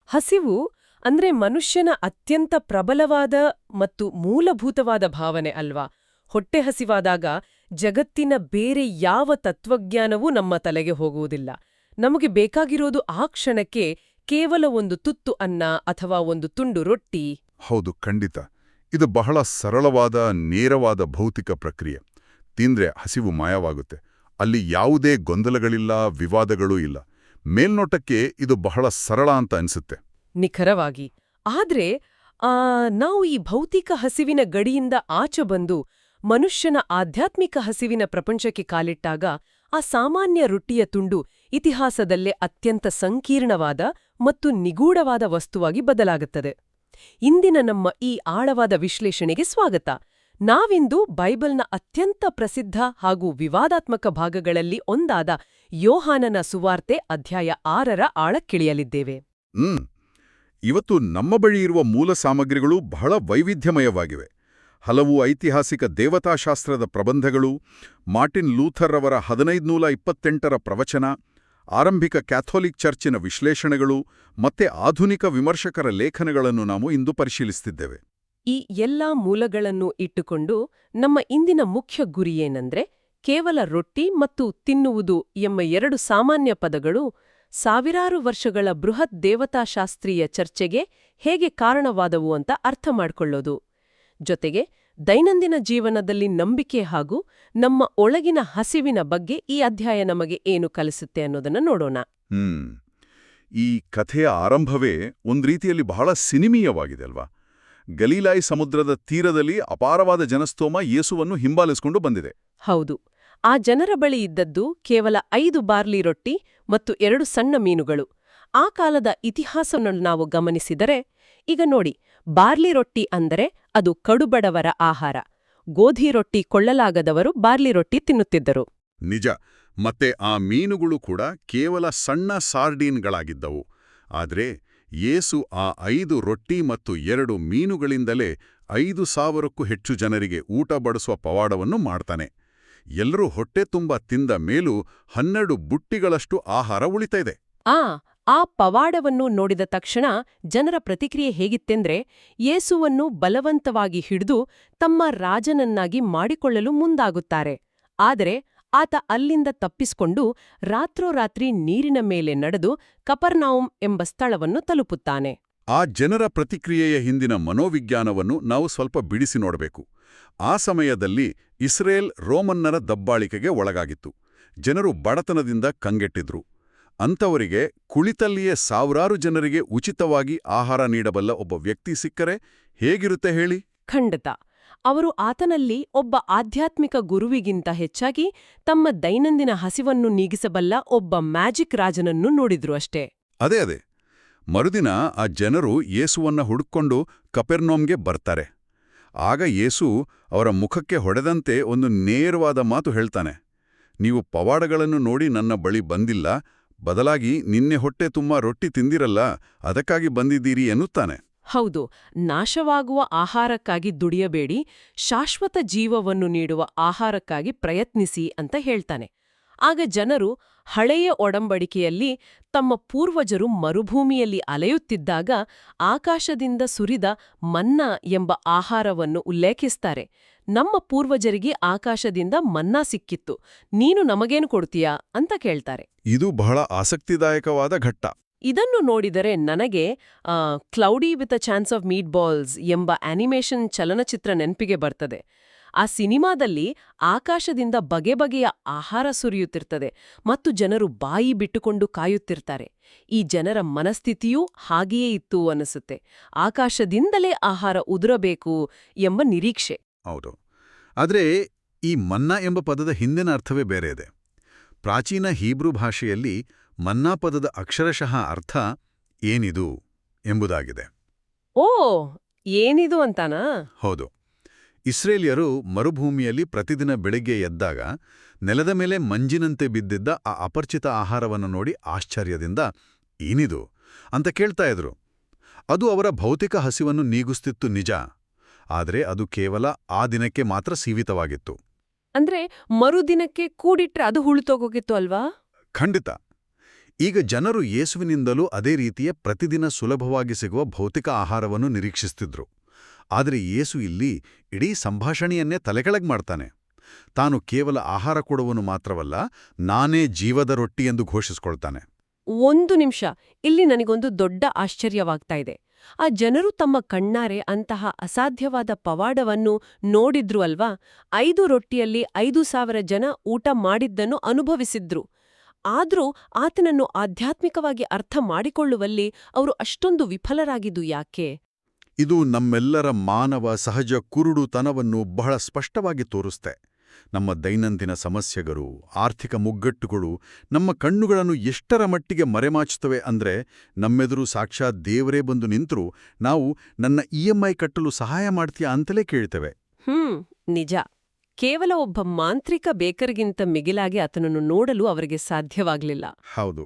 ಹಸಿವು ಅಂದ್ರೆ ಮನುಷ್ಯನ ಅತ್ಯಂತ ಪ್ರಬಲವಾದ ಮತ್ತು ಮೂಲಭೂತವಾದ ಭಾವನೆ ಅಲ್ವಾ? ಹೊಟ್ಟೆ ಹಸಿವಾದಾಗ ಜಗತ್ತಿನ ಬೇರೆ ಯಾವ ತತ್ವಜ್ಞಾನವೂ ನಮ್ಮ ತಲೆಗೆ ಹೋಗುವುದಿಲ್ಲ. ನಮಗೆ ಬೇಕಾಗಿರೋದು ಆ ಕ್ಷಣಕ್ಕೆ ಕೇವಲ ಒಂದು ತುತ್ತು ಅನ್ನ ಅಥವಾ ಒಂದು ತುಂಡು ರೊಟ್ಟಿ. ಹೌದು, ಖಂಡಿತ. ಇದು ಬಹಳ ಸರಳವಾದ ನೇರವಾದ ಭೌತಿಕ ಪ್ರಕ್ರಿಯೆ. ತಿಂದ್ರೆ ಹಸಿವು ಮಾಯವಾಗುತ್ತೆ. ಅಲ್ಲಿ ಯಾವುದೇ ಗೊಂದಲಗಳಿಲ್ಲ, ವಿವಾದಗಳೂ ಇಲ್ಲ. ಮೇಲ್ನೋಟಕ್ಕೆ ಇದು ಬಹಳ ಸರಳ ಅಂತ ಅನ್ಸುತ್ತೆ. ನಿಖರವಾಗಿ. ಆದ್ರೆ ನಾವು ಈ ಭೌತಿಕ ಹಸಿವಿನ ಗಡಿಯಿಂದ ಆಚೆ ಬಂದು ಮನುಷ್ಯನ ಆಧ್ಯಾತ್ಮಿಕ ಹಸಿವಿನ ಪ್ರಪಂಚಕ್ಕೆ ಕಾಲಿಟ್ಟಾಗ ಆ ಸಾಮಾನ್ಯ ರೊಟ್ಟಿಯ ತುಂಡು ಇತಿಹಾಸದಲ್ಲೇ ಅತ್ಯಂತ ಸಂಕೀರ್ಣವಾದ ಮತ್ತು ನಿಗೂಢವಾದ ವಸ್ತುವಾಗಿ ಬದಲಾಗುತ್ತದೆ. ಇಂದಿನ ನಮ್ಮ ಈ ಆಳವಾದ ವಿಶ್ಲೇಷಣೆಗೆ ಸ್ವಾಗತ. ನಾವಿಂದು ಬೈಬಲ್ನ ಅತ್ಯಂತ ಪ್ರಸಿದ್ಧ ಹಾಗೂ ವಿವಾದಾತ್ಮಕ ಭಾಗಗಳಲ್ಲಿ ಒಂದಾದ ಯೋಹಾನನ ಸುವಾರ್ತೆ ಅಧ್ಯಾಯ 6ರ ಆಳಕ್ಕಿಳಿಯಲಿದ್ದೇವೆ. ಇವತ್ತು ನಮ್ಮ ಬಳಿ ಇರುವ ಮೂಲ ಸಾಮಗ್ರಿಗಳು ಬಹಳ ವೈವಿಧ್ಯಮಯವಾಗಿವೆ. ಹಲವು ಐತಿಹಾಸಿಕ ದೇವತಾಶಾಸ್ತ್ರದ ಪ್ರಬಂಧಗಳು, ಮಾರ್ಟಿನ್ ಲೂಥರ್ ಅವರ 1528ರ ಪ್ರವಚನ, ಆರಂಭಿಕ ಕ್ಯಾಥೋಲಿಕ್ ಚರ್ಚಿನ ವಿಶ್ಲೇಷಣೆಗಳು ಮತ್ತೆ ಆಧುನಿಕ ವಿಮರ್ಶಕರ ಲೇಖನಗಳನ್ನು ನಾವು ಇಂದು ಪರಿಶೀಲಿಸುತ್ತಿದ್ದೇವೆ. ಈ ಎಲ್ಲಾ ಮೂಲಗಳನ್ನು ಇಟ್ಟುಕೊಂಡು ನಮ್ಮ ಇಂದಿನ ಮುಖ್ಯ ಗುರಿಯೇನೆಂದ್ರೆ, ಕೇವಲ ರೊಟ್ಟಿ ಮತ್ತು ತಿನ್ನುವುದು ಎಂಬ ಎರಡು ಸಾಮಾನ್ಯ ಪದಗಳು ಸಾವಿರಾರು ವರ್ಷಗಳ ಬೃಹತ್ ದೇವತಾಶಾಸ್ತ್ರೀಯ ಚರ್ಚೆಗೆ ಹೇಗೆ ಕಾರಣವಾದವು ಅಂತ ಅರ್ಥ ಮಾಡ್ಕೊಳ್ಳೋದು. ಜೊತೆಗೆ ದೈನಂದಿನ ಜೀವನದಲ್ಲಿ ನಂಬಿಕೆ ಹಾಗೂ ನಮ್ಮ ಒಳಗಿನ ಹಸಿವಿನ ಬಗ್ಗೆ ಈ ಅಧ್ಯಾಯ ನಮಗೆ ಏನು ಕಲಿಸುತ್ತೆ ಅನ್ನೋದನ್ನ ನೋಡೋಣ. ಈ ಕಥೆಯ ಆರಂಭವೇ ಒಂದ್ ರೀತಿಯಲ್ಲಿ ಬಹಳ ಸಿನಿಮೀಯವಾಗಿದೆ ಅಲ್ವಾ? ಗಲೀಲಾಯಿ ಸಮುದ್ರದ ತೀರದಲ್ಲಿ ಅಪಾರವಾದ ಜನಸ್ತೋಮ ಯೇಸುವನ್ನು ಹಿಂಬಾಲಿಸಿಕೊಂಡು ಬಂದಿದೆ. ಹೌದು. ಆ ಜನರ ಬಳಿ ಇದ್ದದ್ದು ಕೇವಲ 5 ಬಾರ್ಲಿ ರೊಟ್ಟಿ ಮತ್ತು 2 ಸಣ್ಣ ಮೀನುಗಳು. ಆ ಕಾಲದ ಇತಿಹಾಸವನ್ನು ನಾವು ಗಮನಿಸಿದರೆ, ಈಗ ನೋಡಿ, ಬಾರ್ಲಿ ರೊಟ್ಟಿ ಅಂದರೆ ಅದು ಕಡುಬಡವರ ಆಹಾರ. ಗೋಧಿ ರೊಟ್ಟಿ ಕೊಳ್ಳಲಾಗದವರು ಬಾರ್ಲಿ ರೊಟ್ಟಿ ತಿನ್ನುತ್ತಿದ್ದರು. ನಿಜ. ಮತ್ತೆ ಆ ಮೀನುಗಳು ಕೂಡ ಕೇವಲ ಸಣ್ಣ ಸಾರ್ಡೀನ್ಗಳಾಗಿದ್ದವು. ಆದ್ರೆ ಯೇಸು ಆ 5 ರೊಟ್ಟಿ ಮತ್ತು 2 ಮೀನುಗಳಿಂದಲೇ 5,000ಕ್ಕೂ ಹೆಚ್ಚು ಜನರಿಗೆ ಊಟ ಬಡಿಸುವ ಪವಾಡವನ್ನು ಮಾಡ್ತಾನೆ. ಎಲ್ಲರೂ ಹೊಟ್ಟೆ ತುಂಬ ತಿಂದ ಮೇಲೂ 12 ಬುಟ್ಟಿಗಳಷ್ಟು ಆಹಾರ ಉಳಿತಾ ಇದೆ. ಆ ಪವಾಡವನ್ನು ನೋಡಿದ ತಕ್ಷಣ ಜನರ ಪ್ರತಿಕ್ರಿಯೆ ಹೇಗಿತ್ತೆಂದ್ರೆ, ಯೇಸುವನ್ನು ಬಲವಂತವಾಗಿ ಹಿಡಿದು ತಮ್ಮ ರಾಜನನ್ನಾಗಿ ಮಾಡಿಕೊಳ್ಳಲು ಮುಂದಾಗುತ್ತಾರೆ. ಆದರೆ ಆತ ಅಲ್ಲಿಂದ ತಪ್ಪಿಸಿಕೊಂಡು ರಾತ್ರೋರಾತ್ರಿ ನೀರಿನ ಮೇಲೆ ನಡೆದು ಕಪರ್ನೌಮ್ ಎಂಬ ಸ್ಥಳವನ್ನು ತಲುಪುತ್ತಾನೆ. ಆ ಜನರ ಪ್ರತಿಕ್ರಿಯೆಯ ಹಿಂದಿನ ಮನೋವಿಜ್ಞಾನವನ್ನು ನಾವು ಸ್ವಲ್ಪ ಬಿಡಿಸಿ ನೋಡಬೇಕು. ಆ ಸಮಯದಲ್ಲಿ ಇಸ್ರೇಲ್ ರೋಮನ್ನರ ದಬ್ಬಾಳಿಕೆಗೆ ಒಳಗಾಗಿತ್ತು. ಜನರು ಬಡತನದಿಂದ ಕಂಗೆಟ್ಟಿದ್ರು. ಅಂಥವರಿಗೆ ಕುಳಿತಲ್ಲಿಯೇ ಸಾವಿರಾರು ಜನರಿಗೆ ಉಚಿತವಾಗಿ ಆಹಾರ ನೀಡಬಲ್ಲ ಒಬ್ಬ ವ್ಯಕ್ತಿ ಸಿಕ್ಕರೆ ಹೇಗಿರುತ್ತೆ ಹೇಳಿ? ಖಂಡಿತ. ಅವರು ಆತನಲ್ಲಿ ಒಬ್ಬ ಆಧ್ಯಾತ್ಮಿಕ ಗುರುವಿಗಿಂತ ಹೆಚ್ಚಾಗಿ ತಮ್ಮ ದೈನಂದಿನ ಹಸಿವನ್ನು ನೀಗಿಸಬಲ್ಲ ಒಬ್ಬ ಮ್ಯಾಜಿಕ್ ರಾಜನನ್ನು ನೋಡಿದ್ರು ಅಷ್ಟೇ. ಅದೇ. ಮರುದಿನ ಆ ಜನರು ಯೇಸುವನ್ನ ಹುಡುಕೊಂಡು ಕಪೆರ್ನೌಮ್ಗೆ ಬರ್ತಾರೆ. ಆಗ ಯೇಸು ಅವರ ಮುಖಕ್ಕೆ ಹೊಡೆದಂತೆ ಒಂದು ನೇರವಾದ ಮಾತು ಹೇಳ್ತಾನೆ. ನೀವು ಪವಾಡಗಳನ್ನು ನೋಡಿ ನನ್ನ ಬಳಿ ಬಂದಿಲ್ಲ, ಬದಲಾಗಿ ನಿನ್ನೆ ಹೊಟ್ಟೆ ತುಂಬ ರೊಟ್ಟಿ ತಿಂದಿರಲ್ಲ, ಅದಕ್ಕಾಗಿ ಬಂದಿದ್ದೀರಿ ಎನ್ನುತ್ತಾನೆ. ಹೌದು. ನಾಶವಾಗುವ ಆಹಾರಕ್ಕಾಗಿ ದುಡಿಯಬೇಡಿ, ಶಾಶ್ವತ ಜೀವವನ್ನು ನೀಡುವ ಆಹಾರಕ್ಕಾಗಿ ಪ್ರಯತ್ನಿಸಿ ಅಂತ ಹೇಳ್ತಾನೆ. ಆಗ ಜನರು ಹಳೆಯ ಒಡಂಬಡಿಕೆಯಲ್ಲಿ ತಮ್ಮ ಪೂರ್ವಜರು ಮರುಭೂಮಿಯಲ್ಲಿ ಅಲೆಯುತ್ತಿದ್ದಾಗ ಆಕಾಶದಿಂದ ಸುರಿದ ಮನ್ನಾ ಎಂಬ ಆಹಾರವನ್ನು ಉಲ್ಲೇಖಿಸ್ತಾರೆ. ನಮ್ಮ ಪೂರ್ವಜರಿಗೆ ಆಕಾಶದಿಂದ ಮನ್ನಾ ಸಿಕ್ಕಿತ್ತು, ನೀನು ನಮಗೇನು ಕೊಡ್ತೀಯಾ ಅಂತ ಕೇಳ್ತಾರೆ. ಇದು ಬಹಳ ಆಸಕ್ತಿದಾಯಕವಾದ ಘಟ್ಟ. ಇದನ್ನು ನೋಡಿದರೆ ನನಗೆ cloudy with a chance of meat balls ಎಂಬ ಆನಿಮೇಷನ್ ಚಲನಚಿತ್ರ ನೆನಪಿಗೆ ಬರ್ತದೆ. ಆ ಸಿನಿಮಾದಲ್ಲಿ ಆಕಾಶದಿಂದ ಬಗೆ ಬಗೆಯ ಆಹಾರ ಸುರಿಯುತ್ತಿರ್ತದೆ ಮತ್ತು ಜನರು ಬಾಯಿ ಬಿಟ್ಟುಕೊಂಡು ಕಾಯುತ್ತಿರ್ತಾರೆ. ಈ ಜನರ ಮನಸ್ಥಿತಿಯೂ ಹಾಗೆಯೇ ಇತ್ತು ಅನಿಸುತ್ತೆ. ಆಕಾಶದಿಂದಲೇ ಆಹಾರ ಉದುರಬೇಕು ಎಂಬ ನಿರೀಕ್ಷೆ. ಹೌದು. ಆದರೆ ಈ ಮನ್ನಾ ಎಂಬ ಪದದ ಹಿಂದಿನ ಅರ್ಥವೇ ಬೇರೆ ಇದೆ. ಪ್ರಾಚೀನ ಹೀಬ್ರೂ ಭಾಷೆಯಲ್ಲಿ ಮನ್ನಾ ಪದದ ಅಕ್ಷರಶಃ ಅರ್ಥ ಏನಿದು ಎಂಬುದಾಗಿದೆ. ಓ, ಏನಿದು ಅಂತಾನಾ? ಹೌದು. ಇಸ್ರೇಲಿಯರು ಮರುಭೂಮಿಯಲ್ಲಿ ಪ್ರತಿದಿನ ಬೆಳಿಗ್ಗೆ ಎದ್ದಾಗ ನೆಲದ ಮೇಲೆ ಮಂಜಿನಂತೆ ಬಿದ್ದಿದ್ದ ಆ ಅಪರಿಚಿತ ಆಹಾರವನ್ನು ನೋಡಿ ಆಶ್ಚರ್ಯದಿಂದ ಏನಿದು ಅಂತ ಕೇಳ್ತಾ ಇದ್ರು. ಅದು ಅವರ ಭೌತಿಕ ಹಸಿವನ್ನು ನೀಗಿಸ್ತಿತ್ತು ನಿಜ, ಆದರೆ ಅದು ಕೇವಲ ಆ ದಿನಕ್ಕೆ ಮಾತ್ರ ಸೀಮಿತವಾಗಿತ್ತು. ಅಂದ್ರೆ ಮರುದಿನಕ್ಕೆ ಕೂಡಿಟ್ರೆ ಅದು ಹುಳುತೋಗೋಗಿತ್ತು ಅಲ್ವಾ? ಖಂಡಿತ. ಈಗ ಜನರು ಯೇಸುವಿನಿಂದಲೂ ಅದೇ ರೀತಿಯ ಪ್ರತಿದಿನ ಸುಲಭವಾಗಿ ಸಿಗುವ ಭೌತಿಕ ಆಹಾರವನ್ನು ನಿರೀಕ್ಷಿಸ್ತಿದ್ರು. ಆದರೆ ಯೇಸು ಇಲ್ಲಿ ಇಡೀ ಸಂಭಾಷಣೆಯನ್ನೇ ತಲೆಕೆಳಗ್ ಮಾಡ್ತಾನೆ. ತಾನು ಕೇವಲ ಆಹಾರ ಕೊಡುವನು ಮಾತ್ರವಲ್ಲ, ನಾನೇ ಜೀವದ ರೊಟ್ಟಿ ಎಂದು ಘೋಷಿಸ್ಕೊಳ್ತಾನೆ. ಒಂದು ನಿಮಿಷ, ಇಲ್ಲಿ ನನಗೊಂದು ದೊಡ್ಡ ಆಶ್ಚರ್ಯವಾಗ್ತಾ ಇದೆ. ಆ ಜನರು ತಮ್ಮ ಕಣ್ಣಾರೆ ಅಂತಹ ಅಸಾಧ್ಯವಾದ ಪವಾಡವನ್ನು ನೋಡಿದ್ರು ಅಲ್ವಾ? 5 ರೊಟ್ಟಿಯಲ್ಲಿ 5,000 ಜನ ಊಟ ಮಾಡಿದ್ದನ್ನು ಅನುಭವಿಸಿದ್ರು. ಆದ್ರೂ ಆತನನ್ನು ಆಧ್ಯಾತ್ಮಿಕವಾಗಿ ಅರ್ಥ ಮಾಡಿಕೊಳ್ಳುವಲ್ಲಿ ಅವರು ಅಷ್ಟೊಂದು ವಿಫಲರಾಗಿದ್ದು ಯಾಕೆ? ಇದು ನಮ್ಮೆಲ್ಲರ ಮಾನವ ಸಹಜ ಕುರುಡುತನವನ್ನು ಬಹಳ ಸ್ಪಷ್ಟವಾಗಿ ತೋರಿಸ್ತೆ. ನಮ್ಮ ದೈನಂದಿನ ಸಮಸ್ಯೆಗಳು, ಆರ್ಥಿಕ ಮುಗ್ಗಟ್ಟುಗಳು ನಮ್ಮ ಕಣ್ಣುಗಳನ್ನು ಎಷ್ಟರ ಮಟ್ಟಿಗೆ ಮರೆಮಾಚುತ್ತವೆ ಅಂದ್ರೆ, ನಮ್ಮೆದುರು ಸಾಕ್ಷಾತ್ ದೇವರೇ ಬಂದು ನಿಂತರೂ ನಾವು ನನ್ನ EMI ಕಟ್ಟಲು ಸಹಾಯ ಮಾಡ್ತೀಯಾ ಅಂತಲೇ ಕೇಳ್ತೇವೆ. ನಿಜ. ಕೇವಲ ಒಬ್ಬ ಮಾಂತ್ರಿಕ ಬೇಕರ್ಗಿಂತ ಮಿಗಿಲಾಗಿ ಆತನನ್ನು ನೋಡಲು ಅವರಿಗೆ ಸಾಧ್ಯವಾಗಲಿಲ್ಲ. ಹೌದು.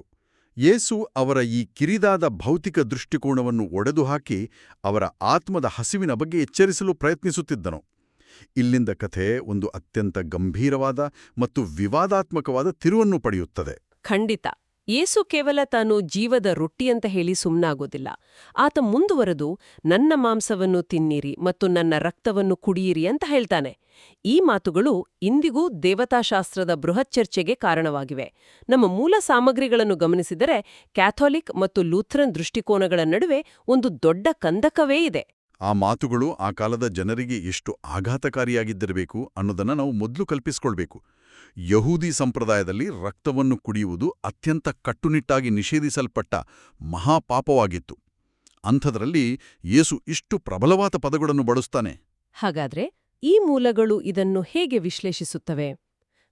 ಯೇಸು ಅವರ ಈ ಕಿರಿದಾದ ಭೌತಿಕ ದೃಷ್ಟಿಕೋನವನ್ನು ಒಡೆದುಹಾಕಿ ಅವರ ಆತ್ಮದ ಹಸಿವಿನ ಬಗ್ಗೆ ಎಚ್ಚರಿಸಲು ಪ್ರಯತ್ನಿಸುತ್ತಿದ್ದನು. ಇಲ್ಲಿಂದ ಕಥೆ ಒಂದು ಅತ್ಯಂತ ಗಂಭೀರವಾದ ಮತ್ತು ವಿವಾದಾತ್ಮಕವಾದ ತಿರುವನ್ನು ಪಡೆಯುತ್ತದೆ. ಖಂಡಿತ. ಯೇಸು ಕೇವಲ ತಾನು ಜೀವದ ರೊಟ್ಟಿ ಅಂತ ಹೇಳಿ ಸುಮ್ನಾಗೋದಿಲ್ಲ. ಆತ ಮುಂದುವರೆದು, ನನ್ನ ಮಾಂಸವನ್ನು ತಿನ್ನಿರಿ ಮತ್ತು ನನ್ನ ರಕ್ತವನ್ನು ಕುಡಿಯಿರಿ ಅಂತ ಹೇಳ್ತಾನೆ. ಈ ಮಾತುಗಳು ಇಂದಿಗೂ ದೇವತಾಶಾಸ್ತ್ರದ ಬೃಹತ್ ಚರ್ಚೆಗೆ ಕಾರಣವಾಗಿವೆ. ನಮ್ಮ ಮೂಲ ಸಾಮಗ್ರಿಗಳನ್ನು ಗಮನಿಸಿದರೆ ಕ್ಯಾಥೋಲಿಕ್ ಮತ್ತು ಲೂಥರನ್ ದೃಷ್ಟಿಕೋನಗಳ ನಡುವೆ ಒಂದು ದೊಡ್ಡ ಕಂದಕವೇ ಇದೆ. ಆ ಮಾತುಗಳು ಆ ಕಾಲದ ಜನರಿಗೆ ಎಷ್ಟು ಆಘಾತಕಾರಿಯಾಗಿದ್ದಿರಬೇಕು ಅನ್ನೋದನ್ನ ನಾವು ಮೊದಲು ಕಲ್ಪಿಸಿಕೊಳ್ಬೇಕು. ಯಹೂದಿ ಸಂಪ್ರದಾಯದಲ್ಲಿ ರಕ್ತವನ್ನು ಕುಡಿಯುವುದು ಅತ್ಯಂತ ಕಟ್ಟುನಿಟ್ಟಾಗಿ ನಿಷೇಧಿಸಲ್ಪಟ್ಟ ಮಹಾಪಾಪವಾಗಿತ್ತು. ಅಂಥದ್ರಲ್ಲಿ ಯೇಸು ಇಷ್ಟು ಪ್ರಬಲವಾದ ಪದಗಳನ್ನು ಬಳಸ್ತಾನೆ. ಹಾಗಾದ್ರೆ ಈ ಮೂಲಗಳು ಇದನ್ನು ಹೇಗೆ ವಿಶ್ಲೇಷಿಸುತ್ತವೆ?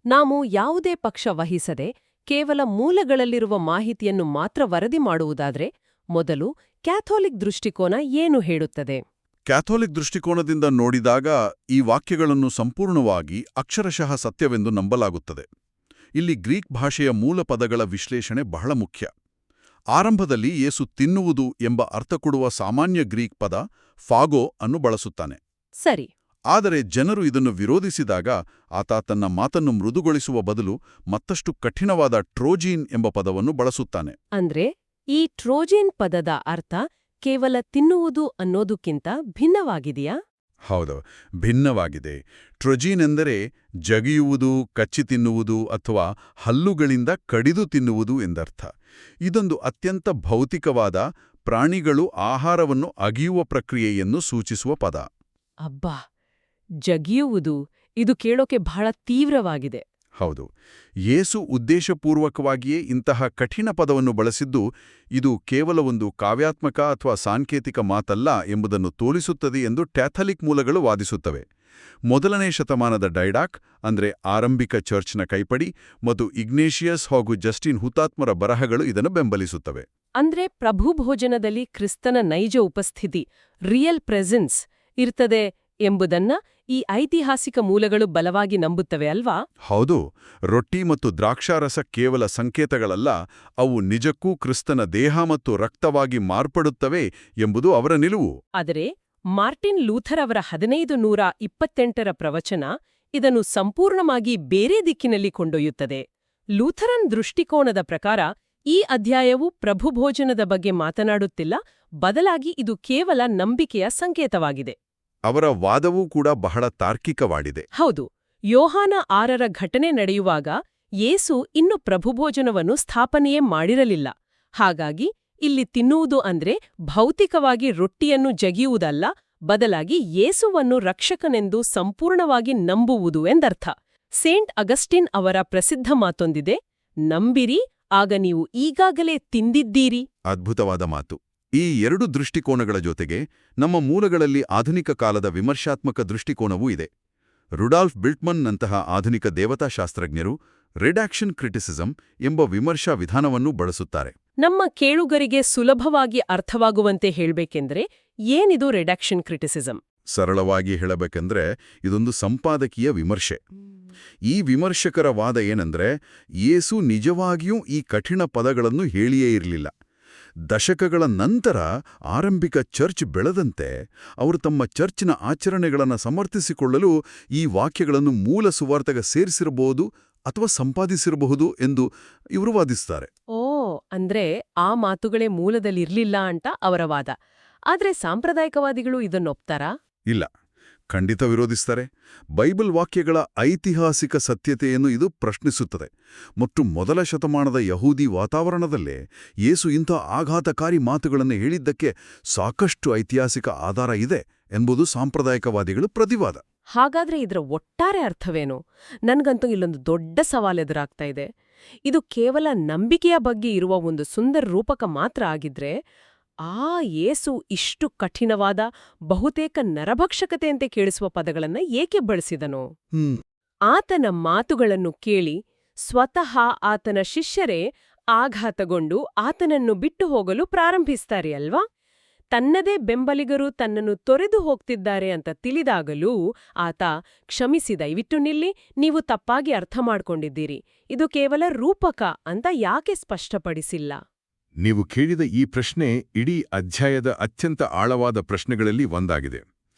ನಾವು ಯಾವುದೇ ಪಕ್ಷ ವಹಿಸದೆ ಕೇವಲ ಮೂಲಗಳಲ್ಲಿರುವ ಮಾಹಿತಿಯನ್ನು ಮಾತ್ರ ವರದಿ ಮಾಡುವುದಾದ್ರೆ, ಮೊದಲು ಕ್ಯಾಥೋಲಿಕ್ ದೃಷ್ಟಿಕೋನ ಏನು ಹೇಳುತ್ತದೆ? ಕ್ಯಾಥೋಲಿಕ್ ದೃಷ್ಟಿಕೋನದಿಂದ ನೋಡಿದಾಗ ಈ ವಾಕ್ಯಗಳನ್ನು ಸಂಪೂರ್ಣವಾಗಿ ಅಕ್ಷರಶಃ ಸತ್ಯವೆಂದು ನಂಬಲಾಗುತ್ತದೆ. ಇಲ್ಲಿ ಗ್ರೀಕ್ ಭಾಷೆಯ ಮೂಲ ಪದಗಳ ವಿಶ್ಲೇಷಣೆ ಬಹಳ ಮುಖ್ಯ. ಆರಂಭದಲ್ಲಿ ಯೇಸು ತಿನ್ನುವುದು ಎಂಬ ಅರ್ಥ ಕೊಡುವ ಸಾಮಾನ್ಯ ಗ್ರೀಕ್ ಪದ ಫಾಗೋ ಅನ್ನು ಬಳಸುತ್ತಾನೆ. ಸರಿ. ಆದರೆ ಜನರು ಇದನ್ನು ವಿರೋಧಿಸಿದಾಗ ಆತ ತನ್ನ ಮಾತನ್ನು ಮೃದುಗೊಳಿಸುವ ಬದಲು ಮತ್ತಷ್ಟು ಕಠಿಣವಾದ ಟ್ರೋಜೀನ್ ಎಂಬ ಪದವನ್ನು ಬಳಸುತ್ತಾನೆ. ಅಂದ್ರೆ ಈ ಟ್ರೋಜನ್ ಪದದ ಅರ್ಥ ಕೇವಲ ತಿನ್ನುವುದು ಅನ್ನೋದಕ್ಕಿಂತ ಭಿನ್ನವಾಗಿದೆಯಾ? ಹೌದು, ಭಿನ್ನವಾಗಿದೆ. ಟ್ರೊಜೀನ್ ಎಂದರೆ ಜಗಿಯುವುದು, ಕಚ್ಚಿ ತಿನ್ನುವುದು ಅಥವಾ ಹಲ್ಲುಗಳಿಂದ ಕಡಿದು ತಿನ್ನುವುದು ಎಂದರ್ಥ. ಇದೊಂದು ಅತ್ಯಂತ ಭೌತಿಕವಾದ, ಪ್ರಾಣಿಗಳು ಆಹಾರವನ್ನು ಅಗಿಯುವ ಪ್ರಕ್ರಿಯೆಯನ್ನು ಸೂಚಿಸುವ ಪದ. ಅಬ್ಬಾ, ಜಗಿಯುವುದು, ಇದು ಕೇಳೋಕೆ ಬಹಳ ತೀವ್ರವಾಗಿದೆ. ಹೌದು. ಯೇಸು ಉದ್ದೇಶಪೂರ್ವಕವಾಗಿಯೇ ಇಂತಹ ಕಠಿಣ ಪದವನ್ನು ಬಳಸಿದ್ದು ಇದು ಕೇವಲ ಒಂದು ಕಾವ್ಯಾತ್ಮಕ ಅಥವಾ ಸಾಂಕೇತಿಕ ಮಾತಲ್ಲ ಎಂಬುದನ್ನು ತೋರಿಸುತ್ತದೆ ಎಂದು ಕ್ಯಾಥಲಿಕ್ ಮೂಲಗಳು ವಾದಿಸುತ್ತವೆ. 1ನೇ ಶತಮಾನದ ಡೈಡಾಕ್ ಅಂದ್ರೆ ಆರಂಭಿಕ ಚರ್ಚ್ನ ಕೈಪಡಿ ಮತ್ತು ಇಗ್ನೇಷಿಯಸ್ ಹಾಗೂ ಜಸ್ಟಿನ್ ಹುತಾತ್ಮರ ಬರಹಗಳು ಇದನ್ನು ಬೆಂಬಲಿಸುತ್ತವೆ. ಅಂದ್ರೆ ಪ್ರಭುಭೋಜನದಲ್ಲಿ ಕ್ರಿಸ್ತನ ನೈಜ ಉಪಸ್ಥಿತಿ, ರಿಯಲ್ ಪ್ರೆಸೆನ್ಸ್ ಇರ್ತದೆ ಎಂಬುದನ್ನ ಈ ಐತಿಹಾಸಿಕ ಮೂಲಗಳು ಬಲವಾಗಿ ನಂಬುತ್ತವೆ ಅಲ್ವಾ? ಹೌದು. ರೊಟ್ಟಿ ಮತ್ತು ದ್ರಾಕ್ಷಾರಸ ಕೇವಲ ಸಂಕೇತಗಳಲ್ಲ, ಅವು ನಿಜಕ್ಕೂ ಕ್ರಿಸ್ತನ ದೇಹ ಮತ್ತು ರಕ್ತವಾಗಿ ಮಾರ್ಪಡುತ್ತವೆ ಎಂಬುದು ಅವರ ನಿಲುವು. ಆದರೆ ಮಾರ್ಟಿನ್ ಲೂಥರ್ ಅವರ 1528ರ ಪ್ರವಚನ ಇದನ್ನು ಸಂಪೂರ್ಣವಾಗಿ ಬೇರೆ ದಿಕ್ಕಿನಲ್ಲಿ ಕೊಂಡೊಯ್ಯುತ್ತದೆ. ಲೂಥರನ್ ದೃಷ್ಟಿಕೋನದ ಪ್ರಕಾರ ಈ ಅಧ್ಯಾಯವು ಪ್ರಭುಭೋಜನದ ಬಗ್ಗೆ ಮಾತನಾಡುತ್ತಿಲ್ಲ, ಬದಲಾಗಿ ಇದು ಕೇವಲ ನಂಬಿಕೆಯ ಸಂಕೇತವಾಗಿದೆ. ಅವರ ವಾದವೂ ಕೂಡ ಬಹಳ ತಾರ್ಕಿಕವಾಡಿದೆ. ಹೌದು. ಯೋಹಾನ 6ರ ಘಟನೆ ನಡೆಯುವಾಗ ಯೇಸು ಇನ್ನು ಪ್ರಭುಭೋಜನವನ್ನು ಸ್ಥಾಪನೆಯೇ ಮಾಡಿರಲಿಲ್ಲ. ಹಾಗಾಗಿ ಇಲ್ಲಿ ತಿನ್ನುವುದು ಅಂದ್ರೆ ಭೌತಿಕವಾಗಿ ರೊಟ್ಟಿಯನ್ನು ಜಗಿಯುವುದಲ್ಲ, ಬದಲಾಗಿ ಯೇಸುವನ್ನು ರಕ್ಷಕನೆಂದು ಸಂಪೂರ್ಣವಾಗಿ ನಂಬುವುದು ಎಂದರ್ಥ. ಸೇಂಟ್ ಅಗಸ್ಟಿನ್ ಅವರ ಪ್ರಸಿದ್ಧ ಮಾತೊಂದಿದೆ, ನಂಬಿರಿ, ಆಗ ನೀವು ಈಗಾಗಲೇ ತಿಂದಿದ್ದೀರಿ. ಅದ್ಭುತವಾದ ಮಾತು. ಈ ಎರಡು ದೃಷ್ಟಿಕೋನಗಳ ಜೊತೆಗೆ ನಮ್ಮ ಮೂಲಗಳಲ್ಲಿ ಆಧುನಿಕ ಕಾಲದ ವಿಮರ್ಶಾತ್ಮಕ ದೃಷ್ಟಿಕೋನವೂ ಇದೆ. ರುಡಾಲ್ಫ್ ಬಿಲ್ಟ್ಮನ್ನಂತಹ ಆಧುನಿಕ ದೇವತಾಶಾಸ್ತ್ರಜ್ಞರು ರಿಡಾಕ್ಷನ್ ಕ್ರಿಟಿಸಿಸಂ ಎಂಬ ವಿಮರ್ಶಾ ವಿಧಾನವನ್ನು ಬಳಸುತ್ತಾರೆ. ನಮ್ಮ ಕೇಳುಗರಿಗೆ ಸುಲಭವಾಗಿ ಅರ್ಥವಾಗುವಂತೆ ಹೇಳ್ಬೇಕೆಂದ್ರೆ ಏನಿದು ರಿಡಾಕ್ಷನ್ ಕ್ರಿಟಿಸಿಸಂ? ಸರಳವಾಗಿ ಹೇಳಬೇಕೆಂದ್ರೆ ಇದೊಂದು ಸಂಪಾದಕೀಯ ವಿಮರ್ಶೆ. ಈ ವಿಮರ್ಶಕರ ವಾದ ಏನಂದ್ರೆ, ಯೇಸು ನಿಜವಾಗಿಯೂ ಈ ಕಠಿಣ ಪದಗಳನ್ನು ಹೇಳಿಯೇ ಇರಲಿಲ್ಲ. ದಶಕಗಳ ನಂತರ ಆರಂಭಿಕ ಚರ್ಚ್ ಬೆಳೆದಂತೆ ಅವರು ತಮ್ಮ ಚರ್ಚ್ನ ಆಚರಣೆಗಳನ್ನು ಸಮರ್ಥಿಸಿಕೊಳ್ಳಲು ಈ ವಾಕ್ಯಗಳನ್ನು ಮೂಲ ಸುವಾರ್ತೆಗೆ ಸೇರಿಸಿರಬಹುದು ಅಥವಾ ಸಂಪಾದಿಸಿರಬಹುದು ಎಂದು ಇವರು ವಾದಿಸುತ್ತಾರೆ. ಅಂದ್ರೆ ಆ ಮಾತುಗಳೇ ಮೂಲದಲ್ಲಿರ್ಲಿಲ್ಲ ಅಂತ ಅವರ ವಾದ. ಆದ್ರೆ ಸಾಂಪ್ರದಾಯಿಕವಾದಿಗಳು ಇದನ್ನೊಪ್ತಾರಾ? ಇಲ್ಲ, ಖಂಡಿತ ವಿರೋಧಿಸ್ತಾರೆ. ಬೈಬಲ್ ವಾಕ್ಯಗಳ ಐತಿಹಾಸಿಕ ಸತ್ಯತೆಯನ್ನು ಇದು ಪ್ರಶ್ನಿಸುತ್ತದೆ. ಮತ್ತು ಮೊದಲ ಶತಮಾನದ ಯಹೂದಿ ವಾತಾವರಣದಲ್ಲೇ ಯೇಸು ಇಂಥ ಆಘಾತಕಾರಿ ಮಾತುಗಳನ್ನು ಹೇಳಿದ್ದಕ್ಕೆ ಸಾಕಷ್ಟು ಐತಿಹಾಸಿಕ ಆಧಾರ ಇದೆ ಎಂಬುದು ಸಾಂಪ್ರದಾಯಿಕವಾದಿಗಳ ಪ್ರತಿವಾದ. ಹಾಗಾದ್ರೆ ಇದರ ಒಟ್ಟಾರೆ ಅರ್ಥವೇನು? ನನ್ಗಂತೂ ಇಲ್ಲೊಂದು ದೊಡ್ಡ ಸವಾಲೆದುರಾಗ್ತಾ ಇದೆ. ಇದು ಕೇವಲ ನಂಬಿಕೆಯ ಬಗ್ಗೆ ಇರುವ ಒಂದು ಸುಂದರ ರೂಪಕ ಮಾತ್ರ ಆಗಿದ್ರೆ, ಯೇಸು ಇಷ್ಟು ಕಠಿಣವಾದ, ಬಹುತೇಕ ನರಭಕ್ಷಕತೆಯಂತೆ ಕೇಳಿಸುವ ಪದಗಳನ್ನ ಏಕೆ ಬಳಸಿದನು? ಆತನ ಮಾತುಗಳನ್ನು ಕೇಳಿ ಸ್ವತಃ ಆತನ ಶಿಷ್ಯರೇ ಆಘಾತಗೊಂಡು ಆತನನ್ನು ಬಿಟ್ಟು ಹೋಗಲು ಪ್ರಾರಂಭಿಸ್ತಾರೆ ಅಲ್ವಾ? ತನ್ನದೇ ಬೆಂಬಲಿಗರು ತನ್ನನ್ನು ತೊರೆದು ಹೋಗ್ತಿದ್ದಾರೆ ಅಂತ ತಿಳಿದಾಗಲೂ ಆತ, ಕ್ಷಮಿಸಿ, ದಯವಿಟ್ಟು ನಿಲ್ಲಿ, ನೀವು ತಪ್ಪಾಗಿ ಅರ್ಥ ಮಾಡ್ಕೊಂಡಿದ್ದೀರಿ, ಇದು ಕೇವಲ ರೂಪಕ ಅಂತ ಯಾಕೆ ಸ್ಪಷ್ಟಪಡಿಸಿಲ್ಲ? ನೀವು ಕೇಳಿದ ಈ ಪ್ರಶ್ನೆ ಇಡೀ ಅಧ್ಯಾಯದ ಅತ್ಯಂತ ಆಳವಾದ ಪ್ರಶ್ನೆಗಳಲ್ಲಿ ಒಂದಾಗಿದೆ.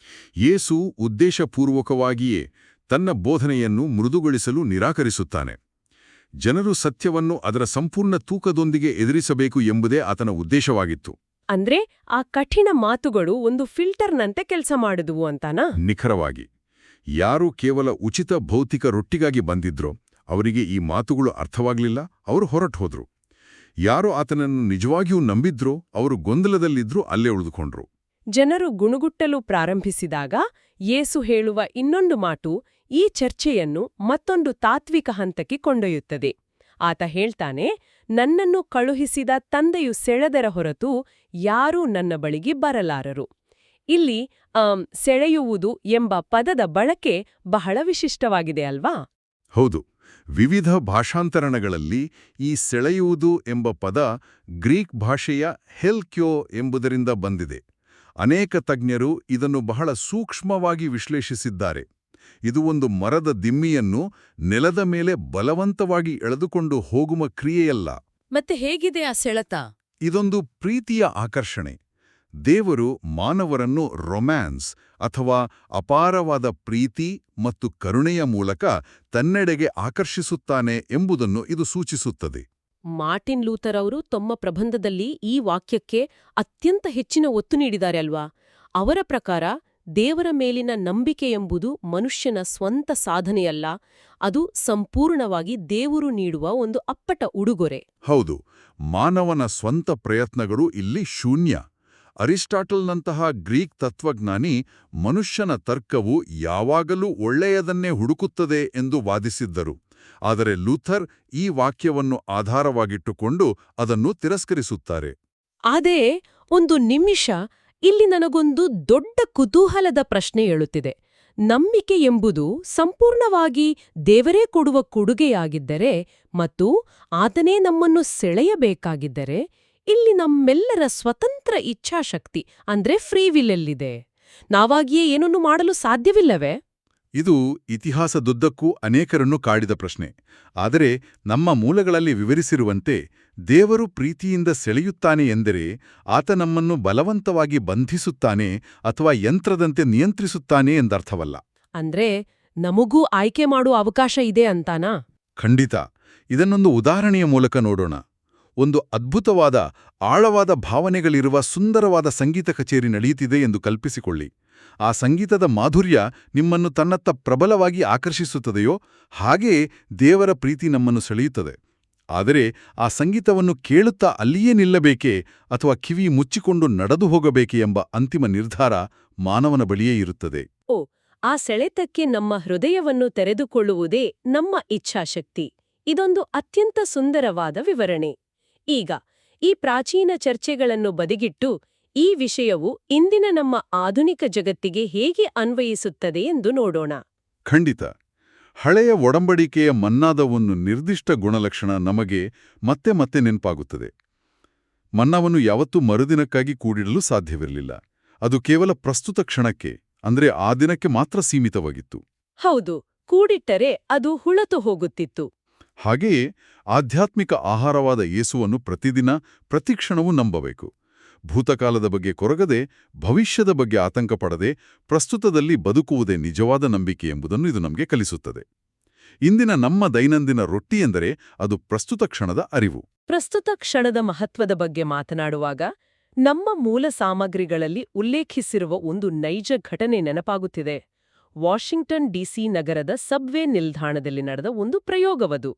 ಯೇಸು ಉದ್ದೇಶಪೂರ್ವಕವಾಗಿಯೇ ತನ್ನ ಬೋಧನೆಯನ್ನು ಮೃದುಗೊಳಿಸಲು ನಿರಾಕರಿಸುತ್ತಾನೆ. ಜನರು ಸತ್ಯವನ್ನು ಅದರ ಸಂಪೂರ್ಣ ತೂಕದೊಂದಿಗೆ ಎದುರಿಸಬೇಕು ಎಂಬುದೇ ಆತನ ಉದ್ದೇಶವಾಗಿತ್ತು. ಅಂದ್ರೆ ಆ ಕಠಿಣ ಮಾತುಗಳು ಒಂದು ಫಿಲ್ಟರ್ನಂತೆ ಕೆಲಸ ಮಾಡಿದುವು ಅಂತಾನಾ? ನಿಖರವಾಗಿ. ಯಾರು ಕೇವಲ ಉಚಿತ ಭೌತಿಕ ರೊಟ್ಟಿಗಾಗಿ ಬಂದಿದ್ರೋ ಅವರಿಗೆ ಈ ಮಾತುಗಳು ಅರ್ಥವಾಗಲಿಲ್ಲ, ಅವರು ಹೊರಟು ಹೋದ್ರು. ಯಾರು ಆತನನ್ನು ನಿಜವಾಗಿಯೂ ನಂಬಿದ್ರೋ ಅವರು ಗೊಂದಲದಲ್ಲಿದ್ರೂ ಅಲ್ಲೇ ಉಳಿದುಕೊಂಡ್ರು. ಜನರು ಗುಣುಗುಟ್ಟಲು ಪ್ರಾರಂಭಿಸಿದಾಗ ಯೇಸು ಹೇಳುವ ಇನ್ನೊಂದು ಮಾತು ಈ ಚರ್ಚೆಯನ್ನು ಮತ್ತೊಂದು ತಾತ್ವಿಕ ಹಂತಕ್ಕೆ ಕೊಂಡೊಯ್ಯುತ್ತದೆ. ಆತ ಹೇಳ್ತಾನೆ, ನನ್ನನ್ನು ಕಳುಹಿಸಿದ ತಂದೆಯು ಸೆಳೆದರ ಹೊರತು ಯಾರೂ ನನ್ನ ಬಳಿಗೆ ಬರಲಾರರು. ಇಲ್ಲಿ ಸೆಳೆಯುವುದು ಎಂಬ ಪದದ ಬಳಕೆ ಬಹಳ ವಿಶಿಷ್ಟವಾಗಿದೆ ಅಲ್ವಾ? ಹೌದು. ವಿವಿಧ ಭಾಷಾಂತರಣಗಳಲ್ಲಿ ಈ ಸೆಳೆಯುವುದು ಎಂಬ ಪದ ಗ್ರೀಕ್ ಭಾಷೆಯ ಹೆಲ್ಕ್ಯೋ ಎಂಬುದರಿಂದ ಬಂದಿದೆ. ಅನೇಕ ತಜ್ಞರು ಇದನ್ನು ಬಹಳ ಸೂಕ್ಷ್ಮವಾಗಿ ವಿಶ್ಲೇಷಿಸಿದ್ದಾರೆ. ಇದು ಒಂದು ಮರದ ದಿಮ್ಮಿಯನ್ನು ನೆಲದ ಮೇಲೆ ಬಲವಂತವಾಗಿ ಎಳೆದುಕೊಂಡು ಹೋಗುವ ಕ್ರಿಯೆಯಲ್ಲ. ಮತ್ತೆ ಹೇಗಿದೆ ಆ ಸೆಳೆತ? ಇದೊಂದು ಪ್ರೀತಿಯ ಆಕರ್ಷಣೆ. ದೇವರು ಮಾನವರನ್ನು ರೊಮ್ಯಾನ್ಸ್ ಅಥವಾ ಅಪಾರವಾದ ಪ್ರೀತಿ ಮತ್ತು ಕರುಣೆಯ ಮೂಲಕ ತನ್ನೆಡೆಗೆ ಆಕರ್ಷಿಸುತ್ತಾನೆ ಎಂಬುದನ್ನು ಇದು ಸೂಚಿಸುತ್ತದೆ. ಮಾರ್ಟಿನ್ ಲೂಥರ್ ಅವರು ತಮ್ಮ ಪ್ರಬಂಧದಲ್ಲಿ ಈ ವಾಕ್ಯಕ್ಕೆ ಅತ್ಯಂತ ಹೆಚ್ಚಿನ ಒತ್ತು ನೀಡಿದ್ದಾರೆ ಅಲ್ವಾ? ಅವರ ಪ್ರಕಾರ ದೇವರ ಮೇಲಿನ ನಂಬಿಕೆ ಎಂಬುದು ಮನುಷ್ಯನ ಸ್ವಂತ ಸಾಧನೆಯಲ್ಲ, ಅದು ಸಂಪೂರ್ಣವಾಗಿ ದೇವರು ನೀಡುವ ಒಂದು ಅಪ್ಪಟ ಉಡುಗೊರೆ. ಹೌದು, ಮಾನವನ ಸ್ವಂತ ಪ್ರಯತ್ನಗಳು ಇಲ್ಲಿ ಶೂನ್ಯ. ಅರಿಸ್ಟಾಟಲ್ನಂತಹ ಗ್ರೀಕ್ ತತ್ವಜ್ಞಾನಿ ಮನುಷ್ಯನ ತರ್ಕವು ಯಾವಾಗಲೂ ಒಳ್ಳೆಯದನ್ನೇ ಹುಡುಕುತ್ತದೆ ಎಂದು ವಾದಿಸಿದ್ದರು. ಆದರೆ ಲೂಥರ್ ಈ ವಾಕ್ಯವನ್ನು ಆಧಾರವಾಗಿಟ್ಟುಕೊಂಡು ಅದನ್ನು ತಿರಸ್ಕರಿಸುತ್ತಾರೆ. ಆದರೆ ಒಂದು ನಿಮಿಷ, ಇಲ್ಲಿ ನನಗೊಂದು ದೊಡ್ಡ ಕುತೂಹಲದ ಪ್ರಶ್ನೆ ಏಳುತ್ತಿದೆ. ನಂಬಿಕೆ ಎಂಬುದು ಸಂಪೂರ್ಣವಾಗಿ ದೇವರೇ ಕೊಡುವ ಕೊಡುಗೆಯಾಗಿದ್ದರೆ ಮತ್ತು ಆತನೇ ನಮ್ಮನ್ನು ಸೆಳೆಯಬೇಕಾಗಿದ್ದರೆ, ಇಲ್ಲಿ ನಮ್ಮೆಲ್ಲರ ಸ್ವತಂತ್ರ ಇಚ್ಛಾಶಕ್ತಿ ಅಂದ್ರೆ ಫ್ರೀವಿಲ್ ಎಲ್ಲಿದೆ? ನಾವಾಗಿಯೇ ಏನನ್ನೂ ಮಾಡಲು ಸಾಧ್ಯವಿಲ್ಲವೇ? ಇದು ಇತಿಹಾಸದುದ್ದಕ್ಕೂ ಅನೇಕರನ್ನು ಕಾಡಿದ ಪ್ರಶ್ನೆ. ಆದರೆ ನಮ್ಮ ಮೂಲಗಳಲ್ಲಿ ವಿವರಿಸಿರುವಂತೆ ದೇವರು ಪ್ರೀತಿಯಿಂದ ಸೆಳೆಯುತ್ತಾನೆ ಎಂದರೆ ಆತ ನಮ್ಮನ್ನು ಬಲವಂತವಾಗಿ ಬಂಧಿಸುತ್ತಾನೆ ಅಥವಾ ಯಂತ್ರದಂತೆ ನಿಯಂತ್ರಿಸುತ್ತಾನೆ ಎಂದರ್ಥವಲ್ಲ. ಅಂದ್ರೆ ನಮಗೂ ಆಯ್ಕೆ ಮಾಡುವ ಅವಕಾಶ ಇದೆ ಅಂತಾನಾ? ಖಂಡಿತ. ಇದನ್ನೊಂದು ಉದಾಹರಣೆಯ ಮೂಲಕ ನೋಡೋಣ. ಒಂದು ಅದ್ಭುತವಾದ, ಆಳವಾದ ಭಾವನೆಗಳಿರುವ ಸುಂದರವಾದ ಸಂಗೀತ ಕಚೇರಿ ನಡೆಯುತ್ತಿದೆ ಎಂದು ಕಲ್ಪಿಸಿಕೊಳ್ಳಿ. ಆ ಸಂಗೀತದ ಮಾಧುರ್ಯ ನಿಮ್ಮನ್ನು ತನ್ನತ್ತ ಪ್ರಬಲವಾಗಿ ಆಕರ್ಷಿಸುತ್ತದೆಯೋ ಹಾಗೆಯೇ ದೇವರ ಪ್ರೀತಿ ನಮ್ಮನ್ನು ಸೆಳೆಯುತ್ತದೆ. ಆದರೆ ಆ ಸಂಗೀತವನ್ನು ಕೇಳುತ್ತಾ ಅಲ್ಲಿಯೇ ನಿಲ್ಲಬೇಕೇ ಅಥವಾ ಕಿವಿ ಮುಚ್ಚಿಕೊಂಡು ನಡೆದು ಹೋಗಬೇಕೆ ಎಂಬ ಅಂತಿಮ ನಿರ್ಧಾರ ಮಾನವನ ಬಳಿಯೇ ಇರುತ್ತದೆ. ಆ ಸೆಳೆತಕ್ಕೆ ನಮ್ಮ ಹೃದಯವನ್ನು ತೆರೆದುಕೊಳ್ಳುವುದೇ ನಮ್ಮ ಇಚ್ಛಾಶಕ್ತಿ. ಇದೊಂದು ಅತ್ಯಂತ ಸುಂದರವಾದ ವಿವರಣೆ. ಈಗ ಈ ಪ್ರಾಚೀನ ಚರ್ಚೆಗಳನ್ನು ಬದಿಗಿಟ್ಟು ಈ ವಿಷಯವು ಇಂದಿನ ನಮ್ಮ ಆಧುನಿಕ ಜಗತ್ತಿಗೆ ಹೇಗೆ ಅನ್ವಯಿಸುತ್ತದೆ ಎಂದು ನೋಡೋಣ. ಖಂಡಿತ. ಹಳೆಯ ಒಡಂಬಡಿಕೆಯ ಮನ್ನಾದ ಒಂದು ನಿರ್ದಿಷ್ಟ ಗುಣಲಕ್ಷಣ ನಮಗೆ ಮತ್ತೆ ಮತ್ತೆ ನೆನಪಾಗುತ್ತದೆ. ಮನ್ನಾವನ್ನು ಯಾವತ್ತೂ ಮರುದಿನಕ್ಕಾಗಿ ಕೂಡಿಡಲು ಸಾಧ್ಯವಿರಲಿಲ್ಲ. ಅದು ಕೇವಲ ಪ್ರಸ್ತುತ ಕ್ಷಣಕ್ಕೆ, ಅಂದ್ರೆ ಆ ದಿನಕ್ಕೆ ಮಾತ್ರ ಸೀಮಿತವಾಗಿತ್ತು. ಹೌದು, ಕೂಡಿಟ್ಟರೆ ಅದು ಹುಳತು ಹೋಗುತ್ತಿತ್ತು. ಹಾಗೆಯೇ ಆಧ್ಯಾತ್ಮಿಕ ಆಹಾರವಾದ ಯೇಸುವನ್ನು ಪ್ರತಿದಿನ ಪ್ರತಿಕ್ಷಣವೂ ನಂಬಬೇಕು. ಭೂತಕಾಲದ ಬಗ್ಗೆ ಕೊರಗದೆ, ಭವಿಷ್ಯದ ಬಗ್ಗೆ ಆತಂಕ ಪಡದೆ, ಪ್ರಸ್ತುತದಲ್ಲಿ ಬದುಕುವುದೇ ನಿಜವಾದ ನಂಬಿಕೆ ಎಂಬುದನ್ನು ಇದು ನಮಗೆ ಕಲಿಸುತ್ತದೆ. ಇಂದಿನ ನಮ್ಮ ದೈನಂದಿನ ರೊಟ್ಟಿ ಎಂದರೆ ಅದು ಪ್ರಸ್ತುತ ಕ್ಷಣದ ಅರಿವು. ಪ್ರಸ್ತುತ ಕ್ಷಣದ ಮಹತ್ವದ ಬಗ್ಗೆ ಮಾತನಾಡುವಾಗ ನಮ್ಮ ಮೂಲ ಸಾಮಗ್ರಿಗಳಲ್ಲಿ ಉಲ್ಲೇಖಿಸಿರುವ ಒಂದು ನೈಜ ಘಟನೆ ನೆನಪಾಗುತ್ತಿದೆ. ವಾಷಿಂಗ್ಟನ್ ಡಿಸಿ ನಗರದ ಸಬ್ವೇ ನಿಲ್ದಾಣದಲ್ಲಿ ನಡೆದ ಒಂದು ಪ್ರಯೋಗವದು.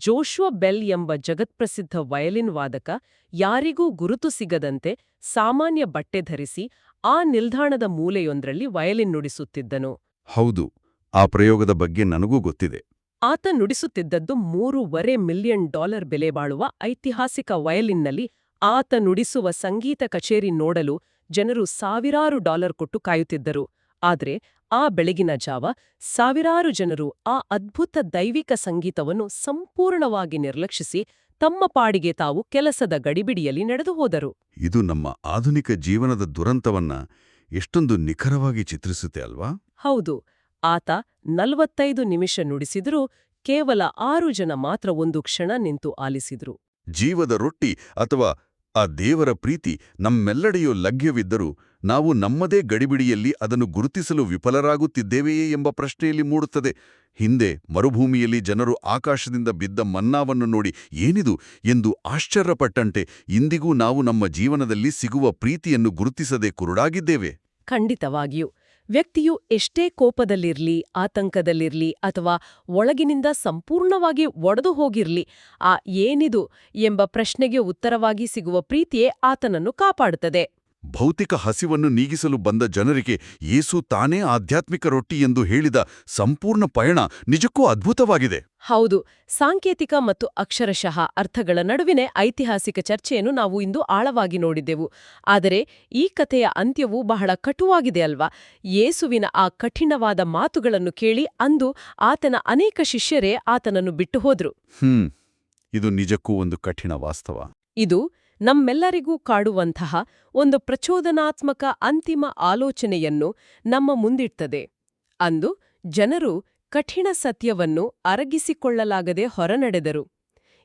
ಜೋಶುವ ಬೆಲ್ ಎಂಬ ಜಗತ್ಪ್ರಸಿದ್ಧ ವಯಲಿನ್ ವಾದಕ ಯಾರಿಗೂ ಗುರುತು ಸಿಗದಂತೆ ಸಾಮಾನ್ಯ ಬಟ್ಟೆ ಧರಿಸಿ ಆ ನಿಲ್ದಾಣದ ಮೂಲೆಯೊಂದರಲ್ಲಿ ವಯಲಿನ್ ನುಡಿಸುತ್ತಿದ್ದನು. ಹೌದು, ಆ ಪ್ರಯೋಗದ ಬಗ್ಗೆ ನನಗೂ ಗೊತ್ತಿದೆ. ಆತ ನುಡಿಸುತ್ತಿದ್ದದ್ದು $3.5 ಮಿಲಿಯನ್ ಬೆಲೆ ಬಾಳುವ ಐತಿಹಾಸಿಕ ವಯಲಿನ್ನಲ್ಲಿ. ಆತ ನುಡಿಸುವ ಸಂಗೀತ ಕಚೇರಿ ನೋಡಲು ಜನರು ಸಾವಿರಾರು ಡಾಲರ್ ಕೊಟ್ಟು ಕಾಯುತ್ತಿದ್ದರು. ಆದ್ರೆ ಆ ಬೆಳಗಿನ ಜಾವ ಸಾವಿರಾರು ಜನರು ಆ ಅದ್ಭುತ ದೈವಿಕ ಸಂಗೀತವನ್ನು ಸಂಪೂರ್ಣವಾಗಿ ನಿರ್ಲಕ್ಷಿಸಿ ತಮ್ಮ ಪಾಡಿಗೆ ತಾವು ಕೆಲಸದ ಗಡಿಬಿಡಿಯಲ್ಲಿ ನಡೆದು ಹೋದರು. ಇದು ನಮ್ಮ ಆಧುನಿಕ ಜೀವನದ ದುರಂತವನ್ನ ಎಷ್ಟೊಂದು ನಿಖರವಾಗಿ ಚಿತ್ರಿಸುತ್ತೆ ಅಲ್ವಾ? ಹೌದು, ಆತ 45 ನಿಮಿಷ ನುಡಿಸಿದರೂ ಕೇವಲ 6 ಜನ ಮಾತ್ರ ಒಂದು ಕ್ಷಣ ನಿಂತು ಆಲಿಸಿದ್ರು. ಜೀವದ ರೊಟ್ಟಿ ಅಥವಾ ಆ ದೇವರ ಪ್ರೀತಿ ನಮ್ಮೆಲ್ಲಡೆಯೂ ಲಭ್ಯವಿದ್ದರೂ ನಾವು ನಮ್ಮದೇ ಗಡಿಬಿಡಿಯಲ್ಲಿ ಅದನ್ನು ಗುರುತಿಸಲು ವಿಫಲರಾಗುತ್ತಿದ್ದೇವೆಯೇ ಎಂಬ ಪ್ರಶ್ನೆಯಲ್ಲಿ ಮೂಡುತ್ತದೆ. ಹಿಂದೆ ಮರುಭೂಮಿಯಲ್ಲಿ ಜನರು ಆಕಾಶದಿಂದ ಬಿದ್ದ ಮನ್ನಾವನ್ನು ನೋಡಿ ಏನಿದು ಎಂದು ಆಶ್ಚರ್ಯಪಟ್ಟಂತೆ ಇಂದಿಗೂ ನಾವು ನಮ್ಮ ಜೀವನದಲ್ಲಿ ಸಿಗುವ ಪ್ರೀತಿಯನ್ನು ಗುರುತಿಸದೆ ಕುರುಡಾಗಿದ್ದೇವೆ. ಖಂಡಿತವಾಗಿಯೂ. ವ್ಯಕ್ತಿಯು ಎಷ್ಟೇ ಕೋಪದಲ್ಲಿರ್ಲಿ, ಆತಂಕದಲ್ಲಿರ್ಲಿ ಅಥವಾ ಒಳಗಿನಿಂದ ಸಂಪೂರ್ಣವಾಗಿ ಒಡೆದು ಹೋಗಿರ್ಲಿ, ಆ ಏನಿದು ಎಂಬ ಪ್ರಶ್ನೆಗೆ ಉತ್ತರವಾಗಿ ಸಿಗುವ ಪ್ರೀತಿಯೇ ಆತನನ್ನು ಕಾಪಾಡುತ್ತದೆ. ಭೌತಿಕ ಹಸಿವನ್ನು ನೀಗಿಸಲು ಬಂದ ಜನರಿಗೆ ಯೇಸು ತಾನೇ ಆಧ್ಯಾತ್ಮಿಕ ರೊಟ್ಟಿ ಎಂದು ಹೇಳಿದ ಸಂಪೂರ್ಣ ಪಯಣ ನಿಜಕ್ಕೂ ಅದ್ಭುತವಾಗಿದೆ. ಹೌದು, ಸಾಂಕೇತಿಕ ಮತ್ತು ಅಕ್ಷರಶಃ ಅರ್ಥಗಳ ನಡುವಿನ ಐತಿಹಾಸಿಕ ಚರ್ಚೆಯನ್ನು ನಾವು ಇಂದು ಆಳವಾಗಿ ನೋಡಿದೆವು. ಆದರೆ ಈ ಕಥೆಯ ಅಂತ್ಯವು ಬಹಳ ಕಟುವಾಗಿದೆ ಅಲ್ವಾ? ಯೇಸುವಿನ ಆ ಕಠಿಣವಾದ ಮಾತುಗಳನ್ನು ಕೇಳಿ ಅಂದು ಆತನ ಅನೇಕ ಶಿಷ್ಯರೇ ಆತನನ್ನು ಬಿಟ್ಟು ಹೋದ್ರು. ಇದು ನಿಜಕ್ಕೂ ಒಂದು ಕಠಿಣ ವಾಸ್ತವ. ಇದು ನಮ್ಮೆಲ್ಲರಿಗೂ ಕಾಡುವಂತಹ ಒಂದು ಪ್ರಚೋದನಾತ್ಮಕ ಅಂತಿಮ ಆಲೋಚನೆಯನ್ನು ನಮ್ಮ ಮುಂದಿಡ್ತದೆ. ಅಂದು ಜನರು ಕಠಿಣ ಸತ್ಯವನ್ನು ಅರಗಿಸಿಕೊಳ್ಳಲಾಗದೆ ಹೊರನಡೆದರು.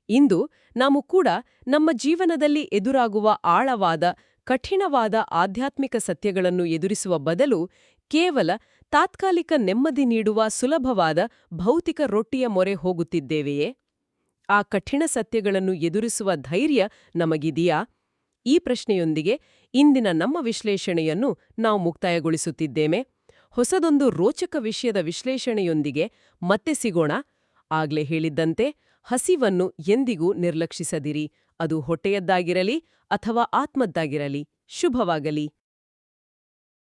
ಇಂದು ನಾವು ಕೂಡ ನಮ್ಮ ಜೀವನದಲ್ಲಿ ಎದುರಾಗುವ ಆಳವಾದ, ಕಠಿಣವಾದ ಆಧ್ಯಾತ್ಮಿಕ ಸತ್ಯಗಳನ್ನು ಎದುರಿಸುವ ಬದಲು ಕೇವಲ ತಾತ್ಕಾಲಿಕ ನೆಮ್ಮದಿ ನೀಡುವ ಸುಲಭವಾದ ಭೌತಿಕ ರೊಟ್ಟಿಯ ಮೊರೆ ಹೋಗುತ್ತಿದ್ದೇವೆಯೇ? ಆ ಕಠಿಣ ಸತ್ಯಗಳನ್ನು ಎದುರಿಸುವ ಧೈರ್ಯ ನಮಗಿದೆಯಾ? ಈ ಪ್ರಶ್ನೆಯೊಂದಿಗೆ ಇಂದಿನ ನಮ್ಮ ವಿಶ್ಲೇಷಣೆಯನ್ನು ನಾವು ಮುಕ್ತಾಯಗೊಳಿಸುತ್ತಿದ್ದೇವೆ. ಹೊಸದೊಂದು ರೋಚಕ ವಿಷಯದ ವಿಶ್ಲೇಷಣೆಯೊಂದಿಗೆ ಮತ್ತೆ ಸಿಗೋಣ. ಆಗ್ಲೇ ಹೇಳಿದ್ದಂತೆ, ಹಸಿವನ್ನು ಎಂದಿಗೂ ನಿರ್ಲಕ್ಷಿಸದಿರಿ. ಅದು ಹೊಟ್ಟೆಯದ್ದಾಗಿರಲಿ ಅಥವಾ ಆತ್ಮದ್ದಾಗಿರಲಿ. ಶುಭವಾಗಲಿ.